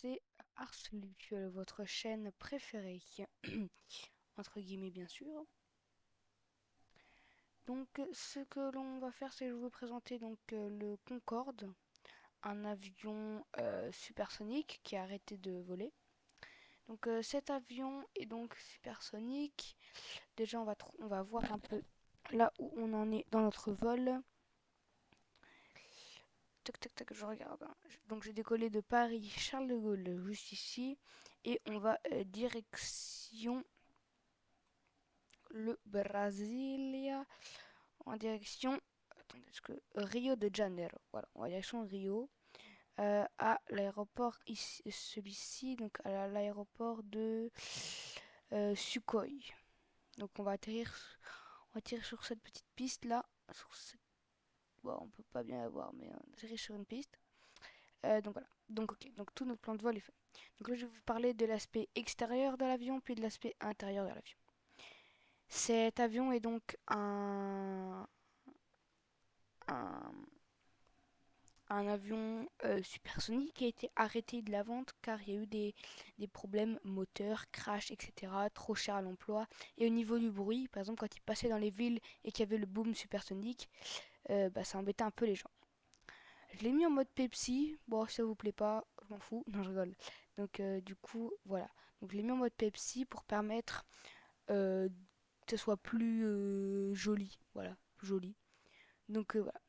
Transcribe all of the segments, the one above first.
c'est Arslu, votre chaîne préférée, entre guillemets bien sûr. Donc ce que l'on va faire, c'est que je vais vous présenter le Concorde, un avion supersonique qui a arrêté de voler. Cet avion est donc supersonique. Déjà on va voir un peu là où on en est dans notre vol. Tac tac tac, je regarde, hein. Donc j'ai décollé de Paris Charles de Gaulle juste ici et on va direction le Brasilia en direction attendez, Rio de Janeiro. Voilà, en direction Rio à l'aéroport celui-ci donc à l'aéroport de Sukhoi. Donc on va atterrir sur cette petite piste là, sur cette bon, on peut pas bien la voir mais on atterrit sur une piste. Donc voilà. Donc ok, donc tout notre plan de vol est fait. Donc là je vais vous parler de l'aspect extérieur de l'avion puis de l'aspect intérieur de l'avion. Cet avion est donc un, un avion supersonique qui a été arrêté de la vente car il y a eu des problèmes moteurs, crash, etc. Trop cher à l'emploi. Et au niveau du bruit, par exemple quand il passait dans les villes et qu'il y avait le boom supersonique, ça embêtait un peu les gens. Je l'ai mis en mode Pepsi. Bon, si ça vous plaît pas, je m'en fous. Non, je rigole. Du coup, voilà. Donc, je l'ai mis en mode Pepsi pour permettre que ce soit plus joli. Voilà, joli. Voilà.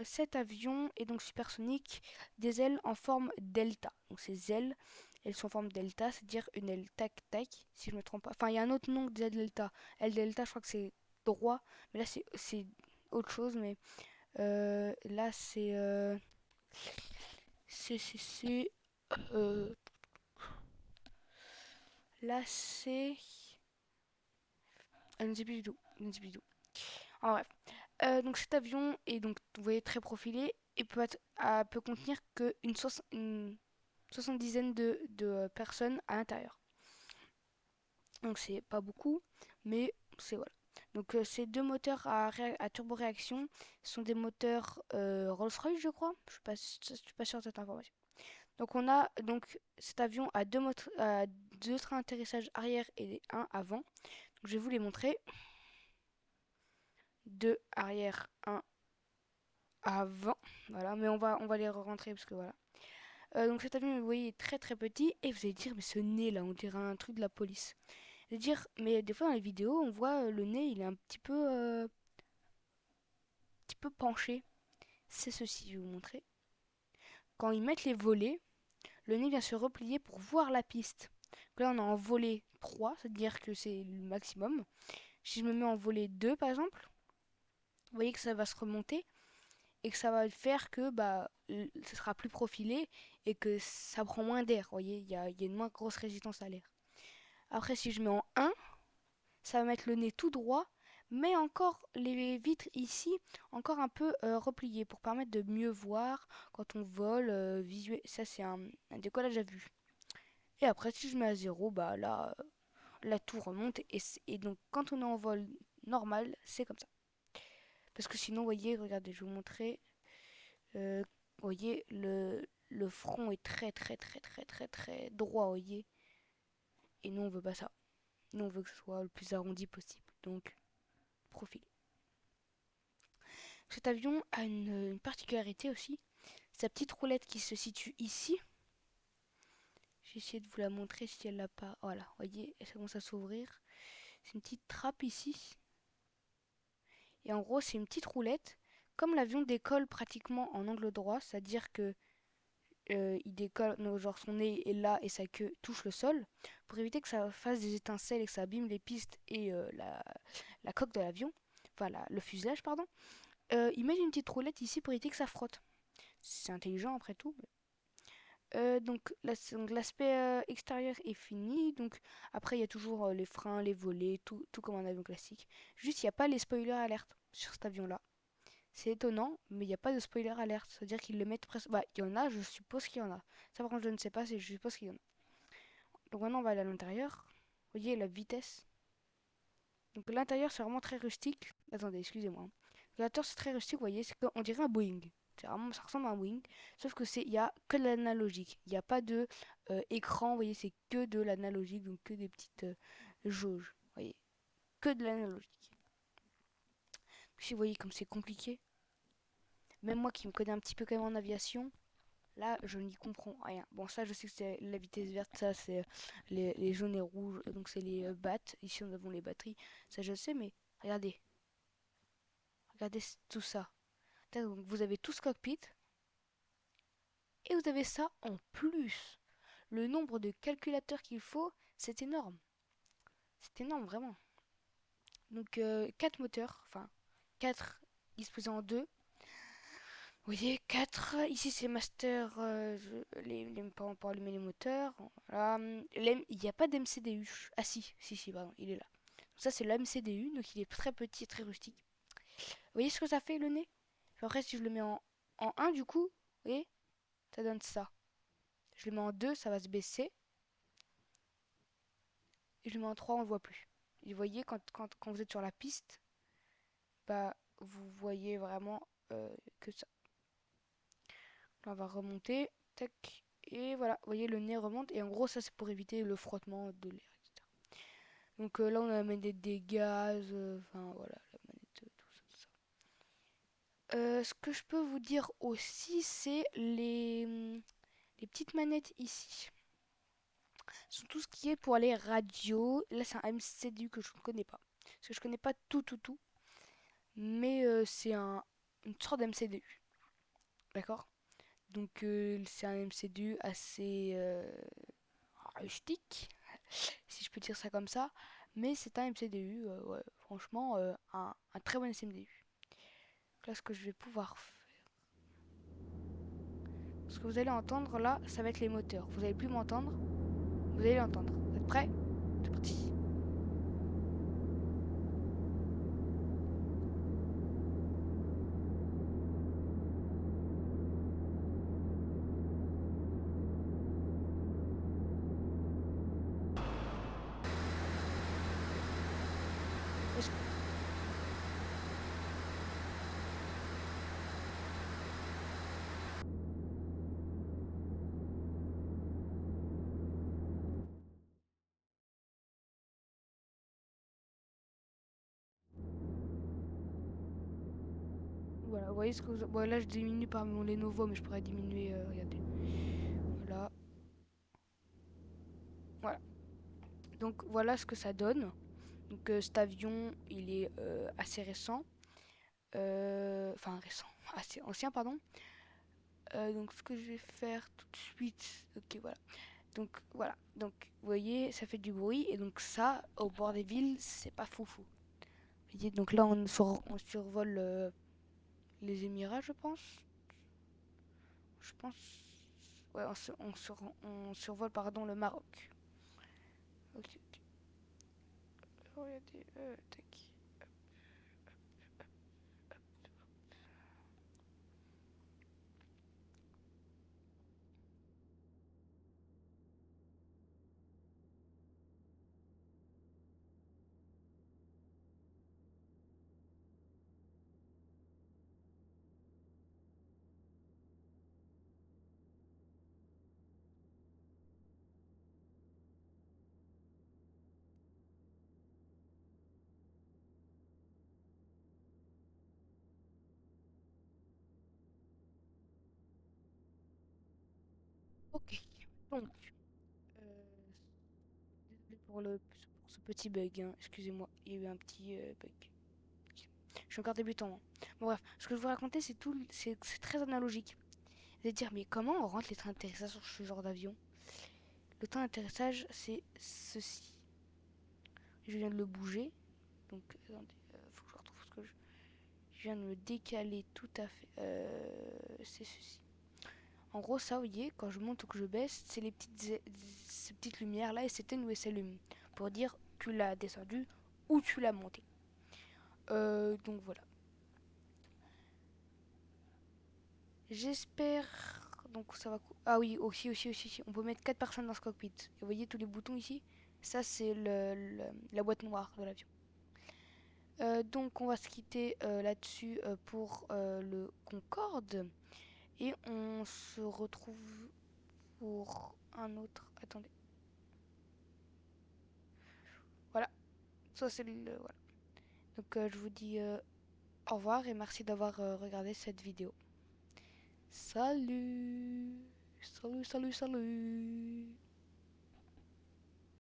Cet avion est donc supersonique, des ailes en forme delta. Donc, ces ailes, elles sont en forme delta, c'est-à-dire une aile tac-tac, si je me trompe pas. Enfin, il y a un autre nom que des ailes delta. Aile delta, je crois que c'est droit. Mais là, c'est autre chose. Mais là, c'est, euh, là, c'est, je ne sais plus du tout, je ne sais plus du tout. En bref, donc cet avion est donc, vous voyez, très profilé et peut contenir une soixante-dizaine de personnes à l'intérieur. Donc c'est pas beaucoup, mais c'est voilà. Ces deux moteurs à turboréaction sont des moteurs Rolls-Royce, je crois. Je suis pas sûr de cette information. Donc on a donc cet avion a deux trains d'atterrissage arrière et un avant. Donc, je vais vous les montrer. Deux arrière, un avant. Voilà, mais on va les rentrer parce que voilà. Donc cet avion, vous voyez, est très très petit et vous allez dire mais ce nez là, on dirait un truc de la police. Je vais dire mais des fois dans les vidéos, on voit le nez, il est petit peu penché. C'est ceci, je vais vous montrer. Quand ils mettent les volets, le nez vient se replier pour voir la piste. Donc là, on est en volet 3, c'est-à-dire que c'est le maximum. Si je me mets en volet 2, par exemple, vous voyez que ça va se remonter et que ça va faire que ce sera plus profilé et que ça prend moins d'air. Vous voyez, il y a une moins grosse résistance à l'air. Après, si je mets en 1, ça va mettre le nez tout droit, mais encore les vitres ici, encore un peu repliées pour permettre de mieux voir quand on vole visuel. Ça, c'est un décollage à vue. Et après, si je mets à 0, bah là, la tour remonte et donc quand on est en vol normal, c'est comme ça. Parce que sinon, vous voyez, regardez, je vais vous montrer. Vous voyez, le front est très très très très très très droit, vous voyez. Et nous, on veut pas ça. Nous, on veut que ce soit le plus arrondi possible. Donc, profil. Cet avion a une particularité aussi. Sa petite roulette qui se situe ici. J'ai essayé de vous la montrer si elle l'a pas. Voilà, vous voyez, elle commence à s'ouvrir. C'est une petite trappe ici. Et en gros, c'est une petite roulette. Comme l'avion décolle pratiquement en angle droit, c'est-à-dire que il décolle, non, genre son nez est là et sa queue touche le sol, pour éviter que ça fasse des étincelles et que ça abîme les pistes et la coque de l'avion, enfin le fuselage, pardon, ils mettent une petite roulette ici pour éviter que ça frotte. C'est intelligent après tout. Donc l'aspect extérieur est fini. Donc après il y a toujours les freins, les volets, tout comme un avion classique. Juste il n'y a pas les spoilers alerte sur cet avion-là. C'est étonnant, mais il n'y a pas de spoiler alerte. C'est-à-dire qu'ils le mettent presque. Bah, il y en a, je suppose qu'il y en a. Ça, par contre, je ne sais pas, je suppose qu'il y en a. Donc maintenant, on va aller à l'intérieur. Vous voyez la vitesse. Donc l'intérieur, c'est vraiment très rustique. Attendez, excusez-moi. L'intérieur, c'est très rustique, vous voyez, c'est on dirait un Boeing. Vraiment, ça ressemble à un Wing, sauf que il y a que de l'analogique. Il n'y a pas de écran, vous voyez, c'est que de l'analogique, donc que des petites jauges, vous voyez, que de l'analogique. Si vous voyez comme c'est compliqué, même moi qui me connais un petit peu quand même en aviation, là je n'y comprends rien. Bon, ça je sais que c'est la vitesse verte, ça c'est les jaunes et rouges, donc c'est les battes. Ici nous avons les batteries, ça je sais, mais regardez, regardez tout ça. Donc vous avez tout ce cockpit, et vous avez ça en plus. Le nombre de calculateurs qu'il faut, c'est énorme. C'est énorme, vraiment. Donc, 4 moteurs, enfin, 4 disposés en 2. Vous voyez, 4. Ici, c'est master, pour allumer les moteurs. Voilà. Il n'y a pas d'MCDU. Ah si, pardon, il est là. Ça, c'est l'MCDU, donc il est très petit et très rustique. Vous voyez ce que ça fait, le nez? Après, si je le mets en 1, du coup, vous voyez, ça donne ça. Je le mets en 2, ça va se baisser. Et je le mets en 3, on le voit plus. Et vous voyez, quand vous êtes sur la piste, bah, vous voyez vraiment que ça. Là, on va remonter, tac, et voilà, vous voyez, le nez remonte, et en gros, ça, c'est pour éviter le frottement de l'air, etc. Donc là, on a la manette des gaz, enfin, voilà, la manette, tout ça, tout ça. Ce que je peux vous dire aussi, c'est les petites manettes ici. Ce sont tout ce qui est pour les radios. Là, c'est un MCDU que je ne connais pas. Parce que je connais pas tout. Mais c'est une sorte d'MCDU. D'accord? Donc c'est un MCDU assez rustique, si je peux dire ça comme ça. Mais c'est un MCDU, ouais, franchement, un très bon MCDU. Là, ce que je vais pouvoir faire. Ce que vous allez entendre là, ça va être les moteurs. Vous n'allez plus m'entendre, vous allez l'entendre. Vous êtes prêts? C'est parti. Voilà, vous voyez ce que vous... Bon, là, je diminue par mon Lenovo, mais je pourrais diminuer, regardez. Voilà. Voilà. Donc, voilà ce que ça donne. Donc, cet avion, il est assez récent. Enfin, récent. Assez ancien, pardon. Donc, ce que je vais faire tout de suite... Ok, voilà. Donc, voilà. Donc, vous voyez, ça fait du bruit. Et donc, ça, au bord des villes, c'est pas foufou. Vous voyez, donc là, on survole les Émirats, je pense. Je pense. Ouais, on survole, pardon, le Maroc. Ok, ok. Regardez, tac. Ok. Donc, désolé pour ce petit bug, hein. Excusez-moi, il y a eu un petit bug. Je suis encore débutant, hein. Bon, bref, ce que je vous raconter, c'est très analogique. Vous allez dire, mais comment on rentre les trains d'atterrissage sur ce genre d'avion? Le train d'atterrissage, c'est ceci. Je viens de le bouger. Donc, attendez, faut que je retrouve ce que je viens de me décaler tout à fait. C'est ceci. En gros, ça, vous voyez, quand je monte ou que je baisse, c'est ces petites lumières là, et s'éteignent ou elles s'allument. Pour dire, tu l'as descendu ou tu l'as monté. Donc voilà. J'espère. Donc ça va. Ah oui, aussi. On peut mettre 4 personnes dans ce cockpit. Et vous voyez tous les boutons ici? Ça, c'est la boîte noire de l'avion. Donc on va se quitter là-dessus pour le Concorde. Et on se retrouve pour un autre. Attendez. Voilà. Ça, c'est le. Voilà. Donc, je vous dis au revoir et merci d'avoir regardé cette vidéo. Salut! Salut, salut, salut!